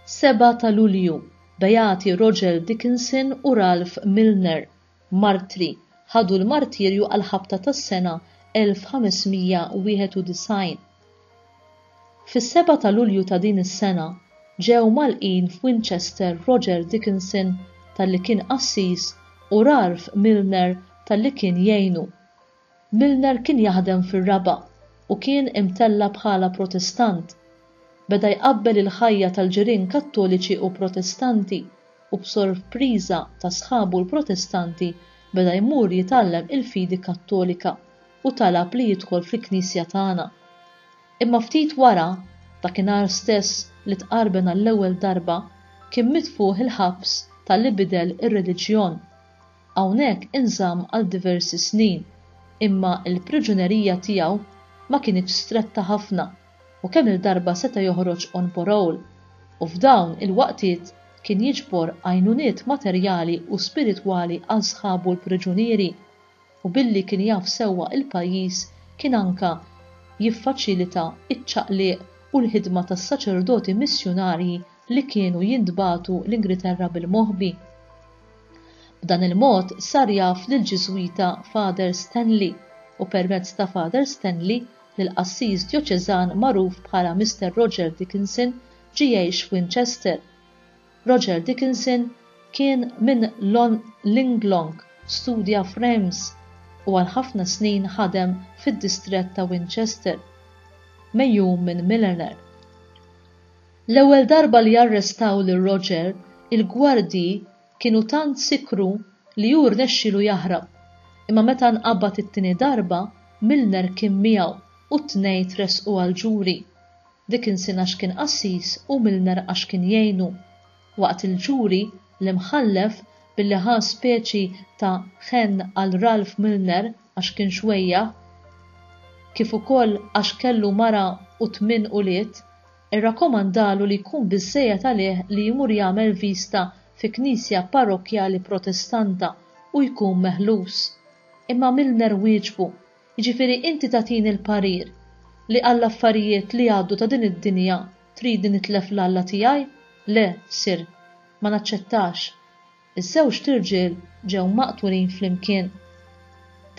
7 ta' Lulju, Beati Roger Dickinson u Ralph Milner, martri, ħadu l-martirju għal-ħabta tas-sena 1591. Fis-7 ta' Lulju ta' din is-sena ġew malqin f'Winchester Roger Dickinson talli kien qassis u Ralph Milner talli kien jgħinu. Milner kien jaħdem fir-Raba u kien imtella bħala Protestant. Beda jqabbel il-ħajja tal-ġirien Kattoliċi u Protestanti u b'sorpriża ta' sħabu l-Protestanti beda jmur jitgħallem il-fidi Kattolika u talab li jidħol fil-Knisja tagħna. Imma ftit wara, dakinhar stess li tqarben għall-ewwel darba, kien mitfuh il-ħabs talli bidel ir-reliġjon. Hawnhekk inżamm għal diversi snin, imma l-priġunerija tiegħu ma kienx stretta ħafna u kemm il-darba seta' joħroġ on parole u f'dawn il-waqtiet kien jiġbor għajnuniet materjali u spiritwali għal sħabu l-priġunieri u billi kien jaf sewwa il-pajjiż kien anka jiffaċilita iċ-ċaqliq u l-ħidma tas-saċerdoti missjonarji li kienu jintbagħtu l-Ingilterra bil-moħħbi. B'dan il-mod sar jaf lill-Ġiżwita Father Stanley u permezz ta' Father Stanley lill-qassis djoċeżan magħruf bħala Mr. Roger Dickinson ġie jgħix f'Winchester. Roger Dickinson kien minn Linglong, studja f'Reims u għal ħafna snin ħadem fid-distrett ta' Winchester, mejjum minn Milner. L-ewwel darba li arrestaw lil Roger, il-gwardji kienu tant sikru li hu rnexxielu jaħrab, imma meta nqabbad it-tieni darba Milner kien miegħu u t-tnejn tresqu għall-ġuri. Dickinson għax kien qassis u Milner għax kien jgħinu. Waqt il-ġuri l-imħallef billi ħa speċi ta' ħenn għal Ralph Milner għax kien xwejja, kif ukoll għax kellu mara u 8 ulied, irrakkomandalu li jkun biżżejjed għalih li jmur jagħmel vista fi knisja parrokjali Protestanta u jkun meħlus. Imma Milner wieġbu, jiġifieri inti tagħtini l-parir li għall-affarijiet li għaddu ta' din id-dinja trid nitlef l-Alla tiegħi? Le, sir, ma naċċettax. Iż-żewġ tirġiel ġew maqtulin flimkien.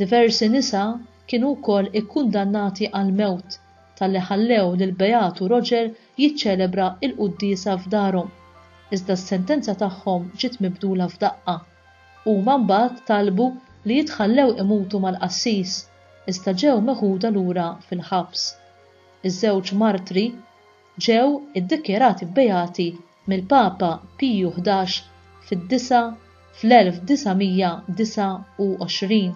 Diversi nisa kienu wkoll ikkundannati għal mewt talli ħallew lil Beatu Roger jiċċelebra l-quddiesa f'darhom. Iżda s-sentenza tagħhom ġiet mibdula f'daqqa. Huma mbagħad talbu li jitħallew imutu mal-qassis, iżda ġew meħuda lura fil-ħabs. Iż-żewġ martri ġew iddikjarati beati mill-Papa Piju 11 fid-9 fl-1929.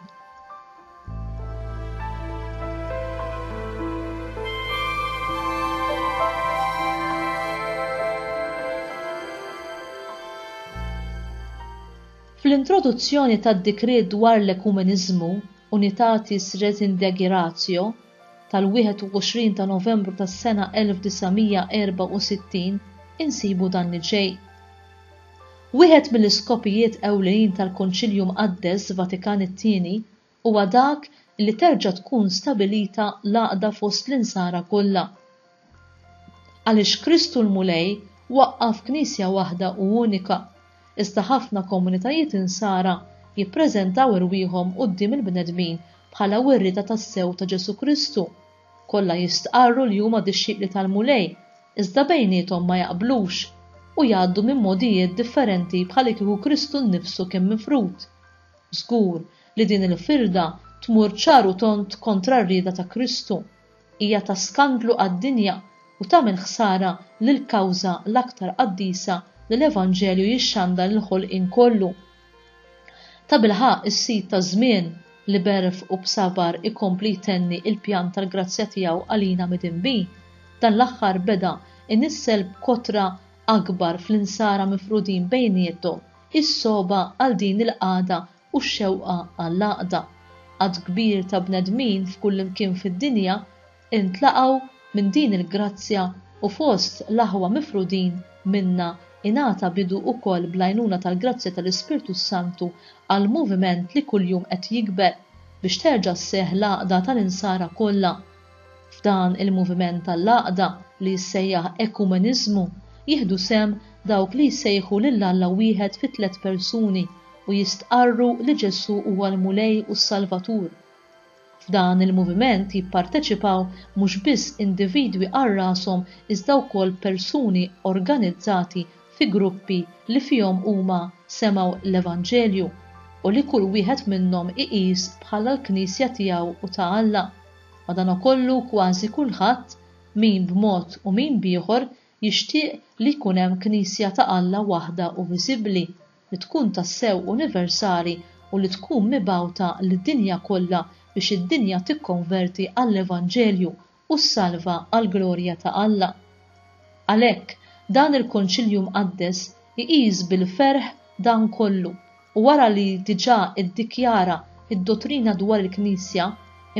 Fl-introduzzjoni tad-dikret dwar l-ekumeniżmu Unitatis Redintegratio tal-21 ta' Novembru tas-sena 1964 insibu dan li ġej. Wieħed mill-iskopijiet ewlenin tal-Konċilju Mqaddes Vatikan it-Tieni huwa dak li terġa' tkun stabilita l-għaqda fost l-insara kollha. Għaliex Kristu l-Mulej waqqaf knisja waħda u unika, iżda ħafna komunitajiet insara jippreżentaw irwieħhom quddiem il-bnedmin bħala wirrida tas-sew ta' Ġesu Kristu. Kollha jistqarru li huma dixxiqli tal-Mulej, iżda bejniethom ma jaqblux u jgħaddu minn modijiet differenti bħalli kieku Kristu nnifsu kien mifrud. Żgur li din il-firda tmur ċaru tont kontra r-rieda ta' Kristu. Hija ta' skandlu għad-dinja u tagħmel ħsara lill-kawża l-aktar qaddisa li l-Evanġelju jixxanda l-ħolqien kollu. Ta' bilħaq is-sit ta' żmien li berf u b'sabar ikompli jtenni il-pjan tal-grazzja tiegħu għalina midinbi, dan l-aħħar beda inissel b'kotra akbar fl-insara mifrudin bejniethom is-soba għal din il-qagħda u x-xewqa għall-għaqda. Għad kbir ta' bnedmin f'kull imkien fid-dinja intlaqgħu minn din il-grazzja u fost l-aħwa mifrudin minna ingħata bidu wkoll bl-għajnuna tal-grazzja tal-Ispirtu Santu għal moviment li kuljum qed jikber biex terġa' sseħħ l-għaqda tal-insara kollha. F'dan il-moviment tal-għaqda li jissejjaħ ekumeniżmu jieħdu sem dawk li jsejħu lil Alla wieħed fi 3 persuni u jistqarru li Ġesu huwa l-Mulej u s-Salvatur. F'dan il-moviment jipparteċipaw mhux biss individwi għal rashom iżda wkoll persuni organizzati fi gruppi li fihom huma semgħu l-Evanġelju u li kull wieħed minnhom iqis bħala l-Knisja tiegħu u ta' Alla. Madankollu kważi kulħadd min b'mod u min b'ieħor jixtieq li jkun hemm Knisja ta' Alla waħda u viżibbli li tkun tassew universali u li tkun mibgħuta lid-dinja kollha biex id-dinja tikkonverti għall-Evanġelju u ssalva għall-glorja ta' Alla. Għalhekk dan il-Konċilju Mqaddes iqis bil-ferħ dan kollu u wara li diġà iddikjara id-dottrina dwar il-Knisja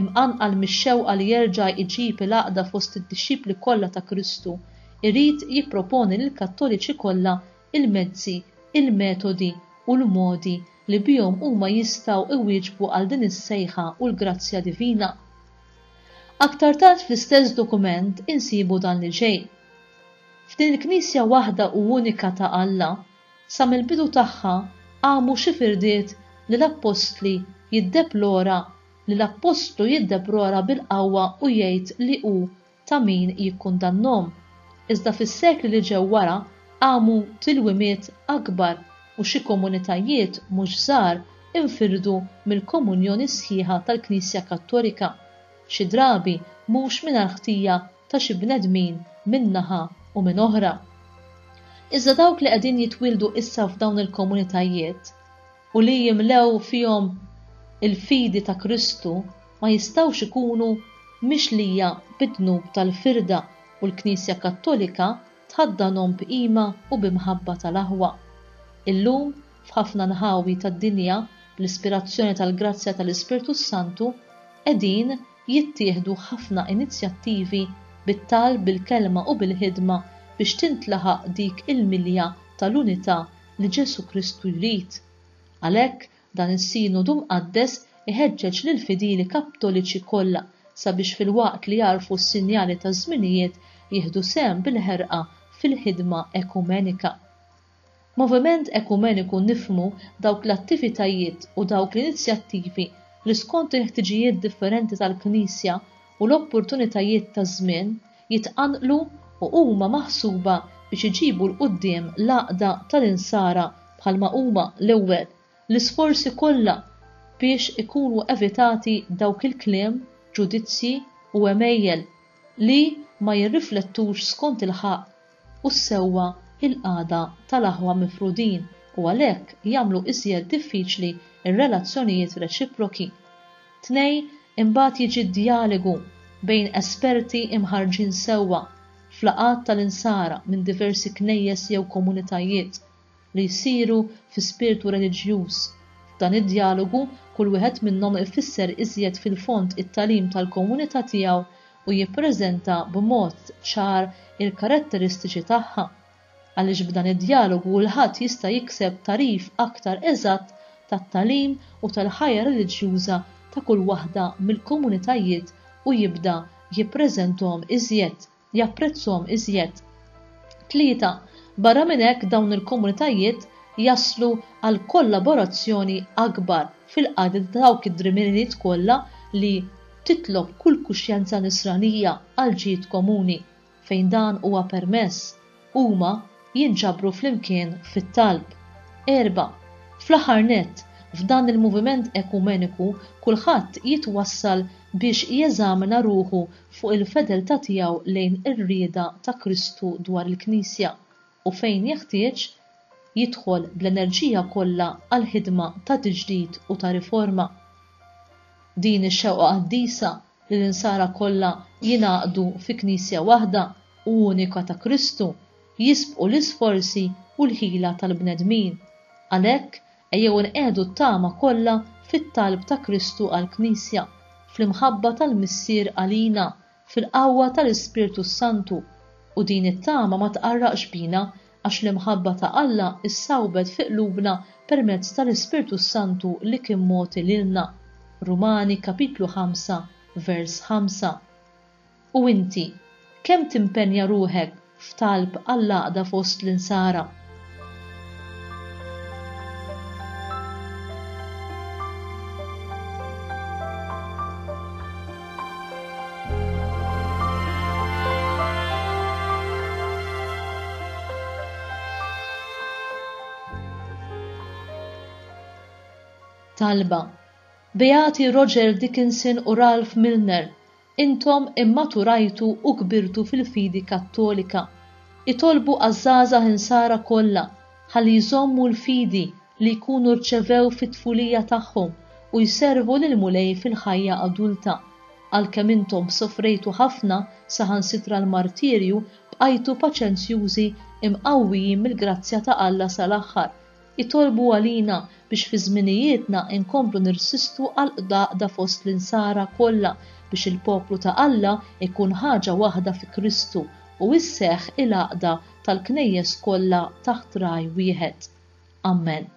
imqanqal mix-xewqa li jerġa' jġib il-għaqda fost id-dixxipli kollha ta' Kristu, irid jipproponi lill-Kattoliċi kollha il-mezzi, il-metodi u l-modi li bihom huma jistgħu iwieġbu għal din is-sejħa u l-grazzja divina. Aktar tard fl-istess dokument insibu dan li ġej. F'din il-Knisja waħda u unika ta' Alla, sa mill-bidu tagħha għamu xi firdiet li l-Apostli jiddeplora li l-Apostlu jiddeplora bil-qawwa u jgħid li hu ta' min jikkundannhom. Iżda fis-sekli li ġew wara għamu tilwimiet akbar u xi komunitajiet mhux żgħar infirdu mill-komunjoni sħiħa tal-Knisja Kattolika, xi drabi mhux mingħajr ħtija ta' xi bnedmin minn naħa u minn oħra. Iżda dawk li qegħdin jitwildu issa f'dawn il-komunitajiet u li jimlew fihom il-fidi ta' Kristu ma jistgħux ikunu mixlija bid-dnub tal-firda u l-Knisja Kattolika tħaddanhom bqima u b'imħabba tal-aħwa. Illum f'ħafna nħawi tad-dinja bl-ispirazzjoni tal-grazzja tal-Ispirtu Santu qegħdin jittieħdu ħafna inizjattivi bit-talb bil-kelma u bil-ħidma biex tintlaħaq dik il-milja tal-unità li Ġesu Kristu jrid. Għalhekk dan is-Sinodu Mqaddes iħeġġeġ lill-fidili Kattoliċi kollha sabiex fil-waqt li jarfu s-sinjali ta' żminijiet jieħdu sehem bil-ħerqa fil-ħidma ekumenika. Moviment ekumeniku nifhmu dawk l-attivitajiet u dawk l-inizjattivi li skont il-ħtiġijiet differenti tal-Knisja u l-opportunitajiet ta' żmien jitqanqlu u huma maħsuba biex iġibu l-qudiem l-għaqda tal-insara bħalma huma l-ewwel l-isforzi kollha biex ikunu evitati dawk il-kliem, ġudizzji u emejjel li ma jirriflettux skont il-ħaq u s-sewwa il-qagħda tal-aħwa mifrudin u għalhekk jagħmlu iżjed diffiċli ir-relazzjonijiet reċiproki. 2 imbagħad jiġi d-dijalogu bejn esperti imħarġin sewwa f'laqgħat tal-insara minn diversi knejjes jew komunitajiet li jsiru fi spiritu reliġjuż. F'dan id-dijalogu kull wieħed minnhom ifisser iżjed fil-fond it-tagħlim tal-komunità tiegħu u jippreżenta b'mod ċar il-karatteristiċi tagħha. Għaliex b'dan id-dijalogu l-ħadd jista' jikseb tarif aktar eżatt tat-tagħlim u tal-ħajja reliġjuża ta' kull waħda mill-komunitajiet u jibda jippreżenthom iżjed, japprezzhom iżjed. 3 barra minn hekk dawn il-komunitajiet jaslu għal kollaborazzjoni akbar fil-qagħda ta' dawk id-drimiriet kollha li titlob kull kuxjenza nisranija għal ġid komuni fejn dan huwa permess. Huma jinġabru flimkien fit-talb. 4 fl-aħħar nett f'dan il-moviment ekumeniku kulħadd jitwassal biex jeżamina ruħu fuq il-fedeltà tiegħu lejn ir-rieda ta' Kristu dwar il-Knisja u fejn jeħtieġ jidħol bl-enerġija kollha għal ħidma ta' tiġdid u ta' riforma. Din ix-xewqa qaddisa li l-insara kollha jingħaqdu fi Knisja waħda u unika ta' Kristu jisbqu l-isforzi u l-ħila tal-bnedmin. Għalhekk ejjew inqegħdu t-tama kollha fit-talb ta' Kristu għall-Knisja, fl-imħabba tal-missier għalina, fil-qawwa tal-Ispirtu Santu u din it-tama ma tqarraqx bina għax l-imħabba ta' Alla issawbet fi qlubna permezz tal-Ispirtu Santu li kien mogħti lilna. Rumani kapitlu 5 vers 5. U inti kemm timpenja ruħek f'talb għall-għaqda fost l-insara. Talba. Beati Roger Dickinson u Ralph Milner, intom immaturajtu u kbirtu fil-fidi kattolika. Itolbu għaż-żgħażagħ insara kollha ħalli jżommu l-fidi li jkunu rċevew fit-tfulija tagħhom u jservu lil mulej fil-ħajja adulta. Għalkemm intom sofrejtu ħafna saħansitra l-martirju, bqajtu paċenzjużi imqawwijin mill-grazzja ta' Alla sal-aħħar. Itolbu għalina biex fi żminijietna inkomplu nirsistu għall-qdaqda fost l-insara kollha biex il-poplu ta' Alla ikun ħaġa waħda fi Kristu u isseħħ il-għaqda tal-knejjes kollha taħt raj wieħed. Amen.